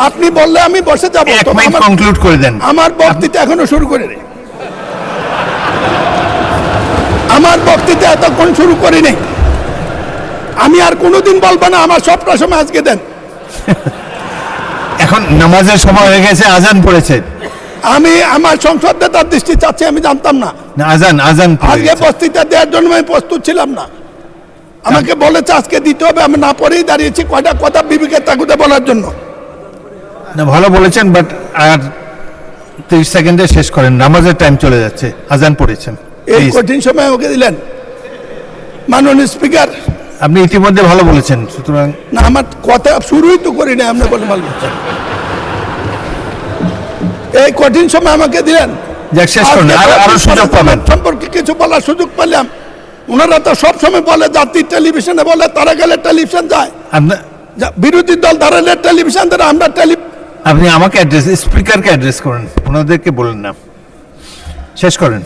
আপনি বললে আমি বসে যাব। এক মিনিট কনক্লুড করে দেন। আমার বক্তৃতা এখনো শুরু করিনি। আমার বক্তৃতা এতক্ষণ শুরু করিনি। আমি আর কোনোদিন বলবো না আমার সবটা সময় আজকে দেন। এখন নামাজের সময় হয়ে গেছে, আজান পড়েছে। আমি আমার সংসদ নেতার দৃষ্টি চাচ্ছি, আমি জানতাম না। আজান আজকে বক্তৃতা দেওয়ার জন্য আমি প্রস্তুত ছিলাম না। আমাকে বলেছে আজকে দিতে হবে, আমি না পড়েই দাঁড়িয়েছি কয়টা কথা বিবেকের তাগুদে বলার জন্য। না, ভালো বলেছেন, বাট আর 30 সেকেন্ডে শেষ করেন, নামাজের টাইম চলে যাচ্ছে, আজান পড়েছেন। এই কঠিন সময় আমাকে দিলেন মাননীয় স্পিকার। আপনি ইতিমধ্যে ভালো বলেছেন, সুতরাং না, আমার কথা শুরুই তো করি না, আপনি বলে ভালো বলছেন। এই কঠিন সময় আমাকে দিলেন, যাক শেষ করুন, আরো সুযোগ পাবেন। সম্পর্কে কিছু বলার সুযোগ পেলাম। ওনারা তো সবসময় বলে জাতির টেলিভিশনে বলে, তারা গেলে টেলিভিশন যায়, বিরোধী দল দাঁড়ালে টেলিভিশন দ্বারা আমরা আপনি আমাকে অ্যাড্রেস, স্পিকারকে অ্যাড্রেস করেন, ওনাদেরকে বলেন না। শেষ করেন।